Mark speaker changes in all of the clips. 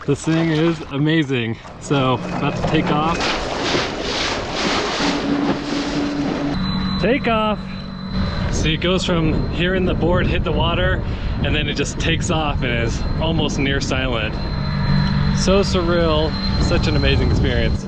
Speaker 1: This thing is amazing. So, about to take off. Take off! So it goes from hearing the board hit the water, and then it just takes off and is almost near silent. So surreal, such an amazing experience.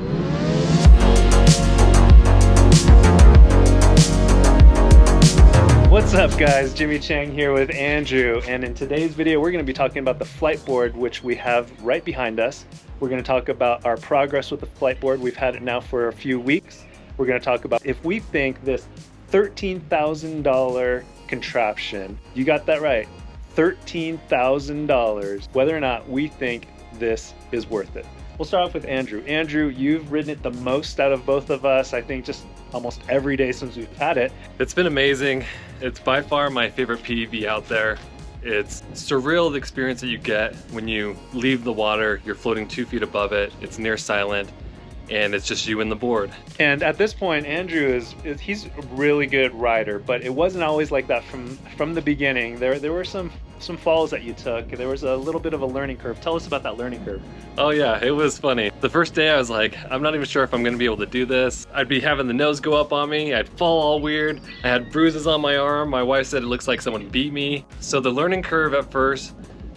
Speaker 1: What's up guys, Jimmy Chang here with Andrew, and in today's video we're going to be talking about the Fliteboard, which we have right behind us. We're going to talk about our progress with the Fliteboard. We've had it now for a few weeks. We're going to talk about if we think this $13,000 contraption, you got that right, $13,000, whether or not we think this is worth it. We'll start off with Andrew. Andrew, you've ridden it the most out of both of us, I think just almost every day since we've had it. It's been amazing. It's by far my favorite PEV out there. It's surreal, the experience that you get when you leave the water, you're floating 2 feet above it, it's near silent, and it's just you and the board. And at this point, Andrew he's a really good rider, but it wasn't always like that from the beginning. There were some falls that you took. There was a little bit of a learning curve. Tell us about that learning curve. Oh yeah, it was funny. The first day I was like, I'm not even sure if I'm gonna be able to do this. I'd be having the nose go up on me, I'd fall all weird, I had bruises on my arm, my wife said it looks like someone beat me. So the learning curve at first,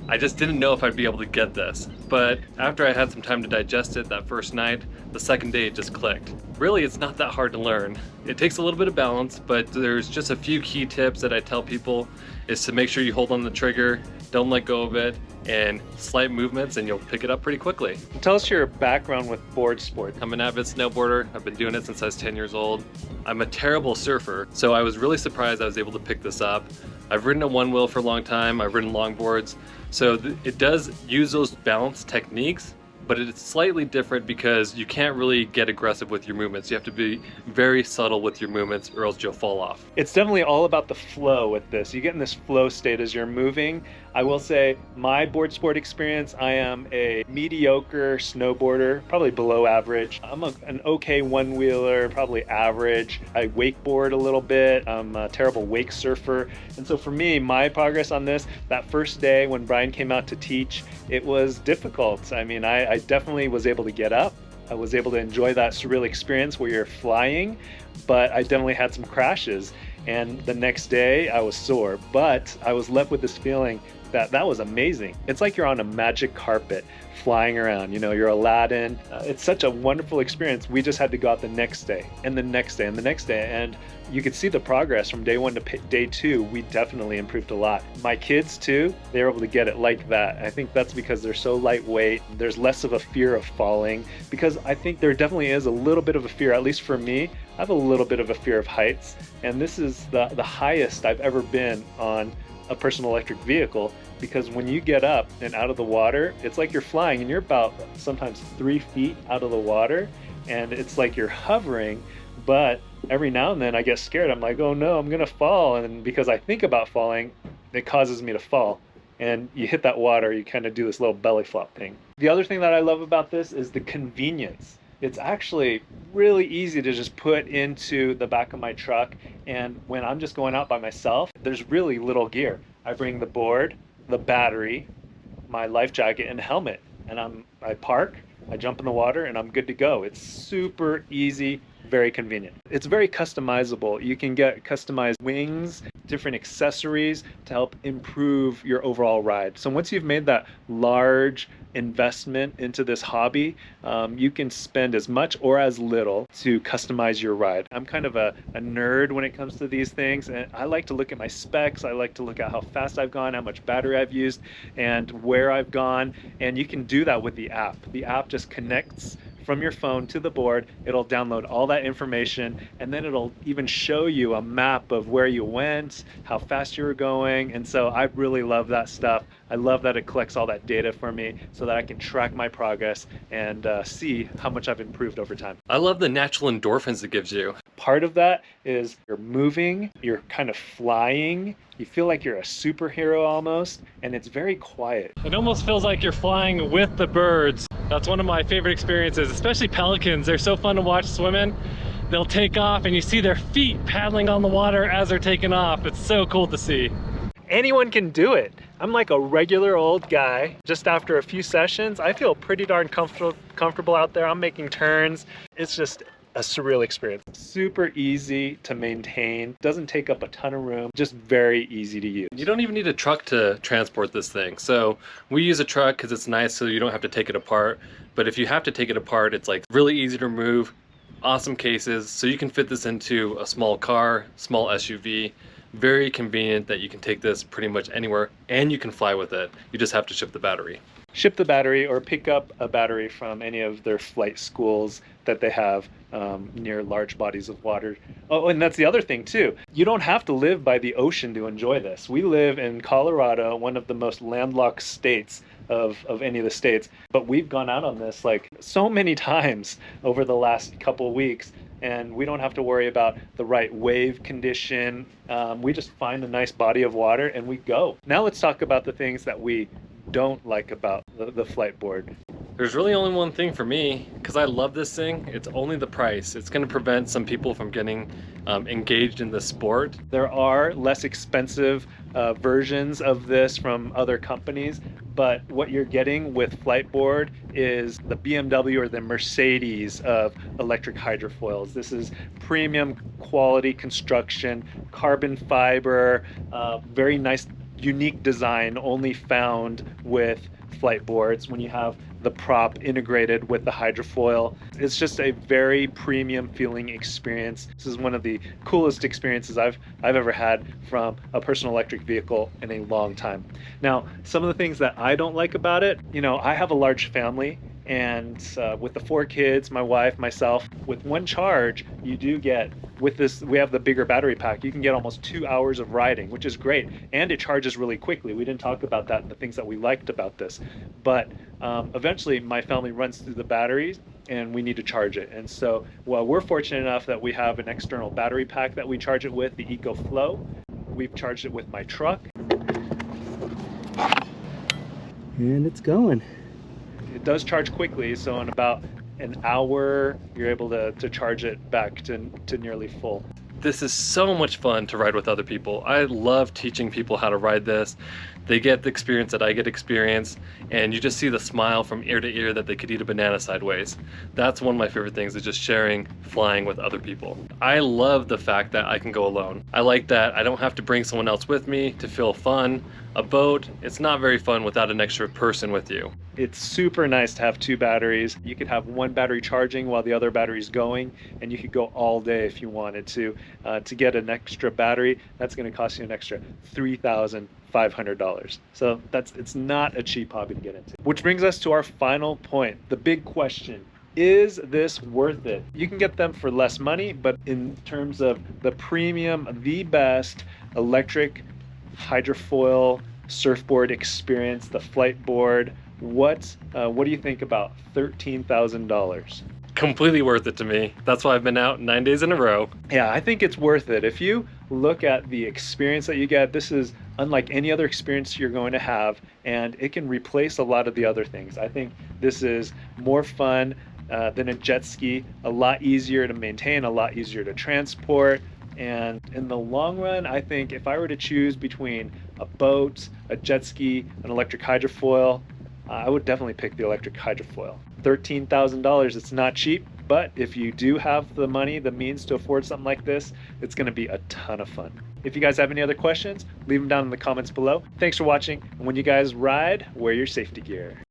Speaker 1: I just didn't know if I'd be able to get this. But after I had some time to digest it that first night, the second day it just clicked. Really, it's not that hard to learn. It takes a little bit of balance, but there's just a few key tips that I tell people is to make sure you hold on the trigger, don't let go of it, and slight movements and you'll pick it up pretty quickly. Tell us your background with board sport. I'm an avid snowboarder. I've been doing it since I was 10 years old. I'm a terrible surfer, so I was really surprised I was able to pick this up. I've ridden a one wheel for a long time. I've ridden longboards. So it does use those balance techniques, but it's slightly different because you can't really get aggressive with your movements. You have to be very subtle with your movements or else you'll fall off. It's definitely all about the flow with this. You get in this flow state as you're moving. I will say my board sport experience, I am a mediocre snowboarder, probably below average. I'm an okay one-wheeler, probably average. I wakeboard a little bit. I'm a terrible wake surfer. And so for me, my progress on this, that first day when Brian came out to teach, it was difficult. I mean, I definitely was able to get up. I was able to enjoy that surreal experience where you're flying, but I definitely had some crashes. And the next day I was sore, but I was left with this feeling that was amazing. It's like you're on a magic carpet flying around, you know, you're Aladdin. It's such a wonderful experience. We just had to go out the next day and the next day and the next day, and you could see the progress from day 1 to day 2. We definitely improved a lot. My kids too, they were able to get it like that. I think that's because they're so lightweight. There's less of a fear of falling, because I think there definitely is a little bit of a fear, at least for me. I have a little bit of a fear of heights, and this is the highest I've ever been on a personal electric vehicle, because when you get up and out of the water, it's like you're flying and you're about sometimes 3 feet out of the water, and it's like you're hovering, but every now and then I get scared. I'm like, oh no, I'm gonna fall, and because I think about falling, it causes me to fall. And you hit that water, you kind of do this little belly flop thing. The other thing that I love about this is the convenience. It's actually really easy to just put into the back of my truck, and when I'm just going out by myself, there's really little gear. I bring the board, the battery, my life jacket, and helmet, and I park, I jump in the water, and I'm good to go. It's super easy, very convenient. It's very customizable. You can get customized wings, different accessories to help improve your overall ride. So once you've made that large investment into this hobby, you can spend as much or as little to customize your ride. I'm kind of a nerd when it comes to these things, and I like to look at my specs. I like to look at how fast I've gone, how much battery I've used, and where I've gone, and you can do that with the app. The app just connects from your phone to the board. It'll download all that information, and then it'll even show you a map of where you went, how fast you were going. And so I really love that stuff. I love that it collects all that data for me so that I can track my progress and see how much I've improved over time. I love the natural endorphins it gives you. Part of that is you're moving, you're kind of flying, you feel like you're a superhero almost, and it's very quiet. It almost feels like you're flying with the birds. That's one of my favorite experiences, especially pelicans. They're so fun to watch swimming. They'll take off and you see their feet paddling on the water as they're taking off. It's so cool to see. Anyone can do it. I'm like a regular old guy. Just after a few sessions, I feel pretty darn comfortable out there. I'm making turns. It's just a surreal experience. Super easy to maintain, doesn't take up a ton of room, just very easy to use.
Speaker 2: You don't even need a truck to transport this thing. So we use a truck because it's nice so you don't have to take it apart. But if you have to take it apart, it's like really easy to remove, awesome cases. So you can fit this into a small car, small SUV. Very convenient that you can take this pretty much anywhere and you can fly with it. You just have to ship the battery.
Speaker 1: Ship the battery or pick up a battery from any of their flight schools that they have near large bodies of water. Oh, and that's the other thing too. You don't have to live by the ocean to enjoy this. We live in Colorado, one of the most landlocked states of any of the states, but we've gone out on this like so many times over the last couple of weeks, and we don't have to worry about the right wave condition. We just find a nice body of water and we go. Now let's talk about the things that we don't like about the Fliteboard.
Speaker 2: There's really only one thing for me, because I love this thing. It's only the price. It's going to prevent some people from getting engaged in the sport.
Speaker 1: There are less expensive versions of this from other companies, but what you're getting with Fliteboard is the BMW or the Mercedes of electric hydrofoils. This is premium quality construction, carbon fiber, very nice unique design only found with Fliteboards when you have the prop integrated with the hydrofoil. It's just a very premium feeling experience. This is one of the coolest experiences I've ever had from a personal electric vehicle in a long time. Now, some of the things that I don't like about it, you know, I have a large family, and with the 4 kids, my wife, myself, with one charge, you do get, with this, we have the bigger battery pack, you can get almost 2 hours of riding, which is great. And it charges really quickly. We didn't talk about that and the things that we liked about this. But eventually my family runs through the batteries and we need to charge it. And so, well, we're fortunate enough that we have an external battery pack that we charge it with, the EcoFlow. We've charged it with my truck. And it's going. It does charge quickly, so in about an hour, you're able to charge it back to nearly full.
Speaker 2: This is so much fun to ride with other people. I love teaching people how to ride this. They get the experience that I get experience, and you just see the smile from ear to ear that they could eat a banana sideways. That's one of my favorite things, is just sharing flying with other people. I love the fact that I can go alone. I like that I don't have to bring someone else with me to feel fun. A boat, it's not very fun without an extra person with you.
Speaker 1: It's super nice to have 2 batteries. You could have one battery charging while the other battery's going, and you could go all day if you wanted to. To get an extra battery, that's going to cost you an extra $3,500. So it's not a cheap hobby to get into. Which brings us to our final point, the big question. Is this worth it? You can get them for less money, but in terms of the premium, the best electric hydrofoil surfboard experience, the Fliteboard, what do you think about $13,000?
Speaker 2: Completely worth it to me. That's why I've been out 9 days in a row.
Speaker 1: Yeah, I think it's worth it. If you look at the experience that you get, this is unlike any other experience you're going to have, and it can replace a lot of the other things. I think this is more fun than a jet ski, a lot easier to maintain, a lot easier to transport. And in the long run, I think if I were to choose between a boat, a jet ski, an electric hydrofoil, I would definitely pick the electric hydrofoil. $13,000, it's not cheap, but if you do have the money, the means to afford something like this, it's going to be a ton of fun. If you guys have any other questions, leave them down in the comments below. Thanks for watching, and when you guys ride, wear your safety gear.